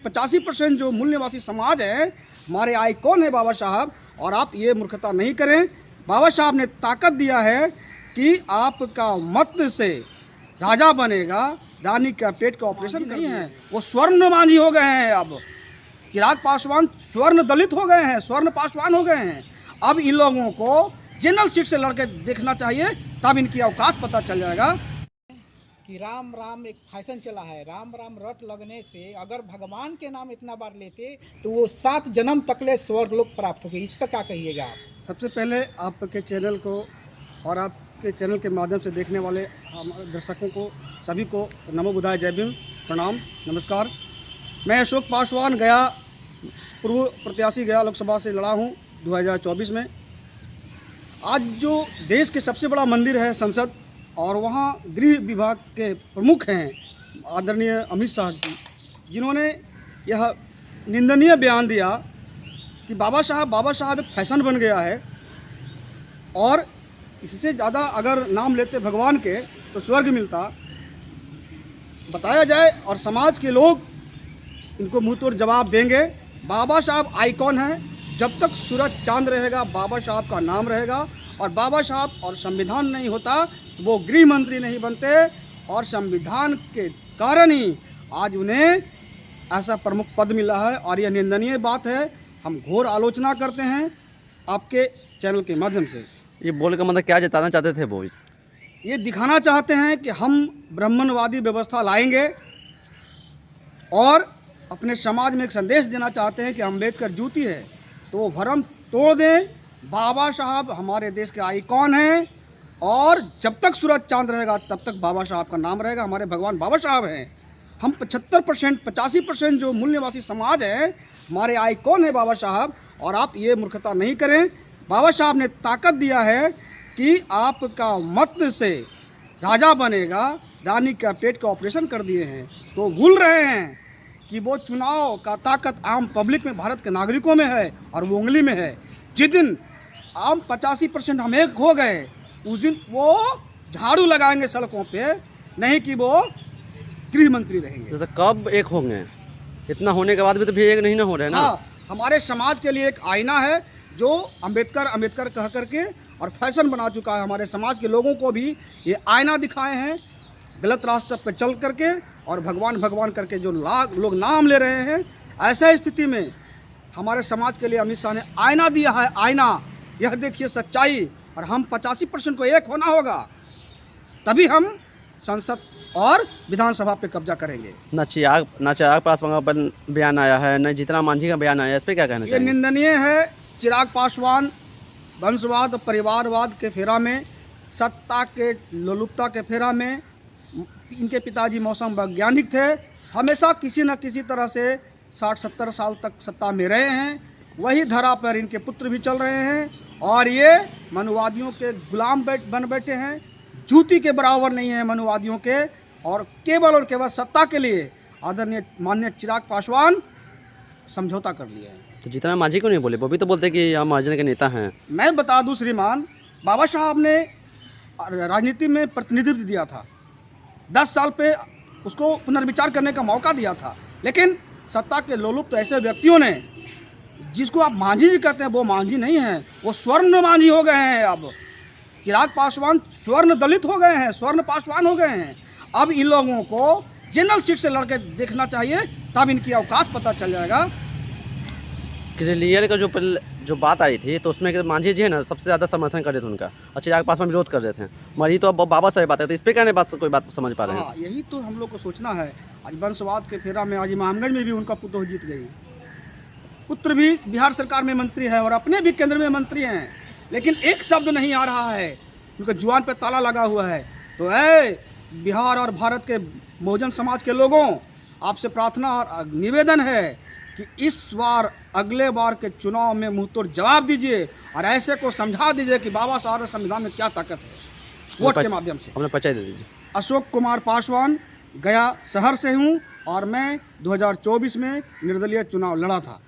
85% जो मूल निवासी समाज है, हमारे आइकॉन है बाबा साहब, और आप ये मूर्खता नहीं करें। बाबा साहब ने ताकत दिया है कि आपका मत से राजा बनेगा, रानी का पेट का ऑपरेशन नहीं है। वो स्वर्ण मांझी हो गए हैं। अब चिराग पासवान स्वर्ण दलित हो गए हैं, स्वर्ण पासवान हो गए हैं। अब इन लोगों को जनरल सीट से लड़के देखना चाहिए, तब इनकी औकात पता चल जाएगा कि राम राम एक फैशन चला है। राम राम रट लगने से अगर भगवान के नाम इतना बार लेते तो वो 7 जन्म तकले स्वर्ग लोक प्राप्त हो गए। इस पर क्या कहिएगा आप? सबसे पहले आपके चैनल को और आपके चैनल के माध्यम से देखने वाले दर्शकों को सभी को नमो बुद्धाय, जय भीम, प्रणाम, नमस्कार। मैं अशोक पासवान गया पूर्व प्रत्याशी गया लोकसभा से लड़ा हूँ 2024 में। आज जो देश के सबसे बड़ा मंदिर है संसद, और वहाँ गृह विभाग के प्रमुख हैं आदरणीय अमित शाह जी, जिन्होंने यह निंदनीय बयान दिया कि बाबा साहब एक फैशन बन गया है, और इससे ज़्यादा अगर नाम लेते भगवान के तो स्वर्ग मिलता। बताया जाए और समाज के लोग इनको मुँह तोड़ जवाब देंगे। बाबा साहब आइकॉन है, जब तक सूरज चांद रहेगा बाबा साहब का नाम रहेगा। और बाबा साहब और संविधान नहीं होता वो गृह मंत्री नहीं बनते, और संविधान के कारण ही आज उन्हें ऐसा प्रमुख पद मिला है, और यह निंदनीय बात है। हम घोर आलोचना करते हैं आपके चैनल के माध्यम से। ये बोल का मतलब क्या जताना चाहते थे वो? ये दिखाना चाहते हैं कि हम ब्राह्मणवादी व्यवस्था लाएंगे, और अपने समाज में एक संदेश देना चाहते हैं कि अम्बेडकर जूती है तो वो भरम तोड़ दें। बाबा साहब हमारे देश के आइकॉन हैं, और जब तक सूरज चांद रहेगा तब तक बाबा साहब का नाम रहेगा। हमारे भगवान बाबा साहब हैं। हम 75% 85% जो मूल निवासी समाज है, हमारे आइकॉन है बाबा साहब, और आप ये मूर्खता नहीं करें। बाबा साहब ने ताकत दिया है कि आपका मत से राजा बनेगा, रानी का पेट का ऑपरेशन कर दिए हैं। तो भूल रहे हैं कि वो चुनाव का ताकत आम पब्लिक में, भारत के नागरिकों में है, और वो उंगली में है। जिस दिन आम 85% हम एक हो गए, उस दिन वो झाड़ू लगाएंगे सड़कों पे, नहीं कि वो गृह मंत्री रहेंगे। जैसे कब एक होंगे? इतना होने के बाद भी तो भी एक नहीं ना हो रहे ना। हाँ, हमारे समाज के लिए एक आईना है जो अम्बेडकर कह करके और फैशन बना चुका है। हमारे समाज के लोगों को भी ये आईना दिखाए हैं गलत रास्ते पर चल करके, और भगवान करके जो लोग नाम ले रहे हैं। ऐसा स्थिति में हमारे समाज के लिए अमित शाह ने आईना दिया है। आईना, यह देखिए सच्चाई। और हम 85% को एक होना होगा, तभी हम संसद और विधानसभा पे कब्जा करेंगे। ना चिराग पासवान का बयान आया है, न जीतन मांझी का बयान आया है। इस पर क्या कहना चाहिए? ये निंदनीय है। चिराग पासवान वंशवाद और परिवारवाद के फेरा में, सत्ता के लोलुपता के फेरा में, इनके पिताजी मौसम वैज्ञानिक थे, हमेशा किसी न किसी तरह से 60-70 साल तक सत्ता में रहे हैं। वही धरा पर इनके पुत्र भी चल रहे हैं, और ये मनुवादियों के गुलाम बन बैठे हैं। जूती के बराबर नहीं है मनुवादियों के, और केवल सत्ता के लिए आदरणीय माननीय चिराग पासवान समझौता कर लिए हैं। तो जीतन मांझी क्यों नहीं बोले? वो भी तो बोलते कि हम महाजन के नेता हैं। मैं बता दूं श्रीमान, बाबा साहब ने राजनीति में प्रतिनिधित्व दिया था, 10 साल पे उसको पुनर्विचार करने का मौका दिया था। लेकिन सत्ता के लोलुप तो ऐसे व्यक्तियों ने, जिसको आप मांझी जी कहते हैं, वो मांझी नहीं है, वो स्वर्ण मांझी हो गए हैं। अब चिराग पासवान स्वर्ण दलित हो गए हैं, स्वर्ण पासवान हो गए हैं। अब इन लोगों को जनरल सीट से लड़के देखना चाहिए, तब इनकी औकात पता चल जाएगा। क्लियर का जो बात आई थी, तो उसमें मांझी जी है ना सबसे ज़्यादा समर्थन कर रहे थे उनका, और चिराग पासवान विरोध कर रहे थे। मरी तो अब बाबा साहब बात है, तो इस पर क्या नहीं कोई बात समझ पा रहे हैं? हाँ, यही तो हम लोग को सोचना है। आज वंशवाद के फेरा में आज इमामगंज में भी उनका पुत्र जीत गई। पुत्र भी बिहार सरकार में मंत्री है, और अपने भी केंद्र में मंत्री हैं, लेकिन एक शब्द नहीं आ रहा है, उनके जुबान पे ताला लगा हुआ है। तो बिहार और भारत के बहुजन समाज के लोगों, आपसे प्रार्थना और निवेदन है कि इस बार अगले बार के चुनाव में मुंहतोड़ जवाब दीजिए, और ऐसे को समझा दीजिए कि बाबा साहब संविधान में क्या ताकत है। वोट के माध्यम से अपना परिचय दे दीजिए। अशोक कुमार पासवान, गया शहर से हूँ, और मैं 2024 में निर्दलीय चुनाव लड़ा था।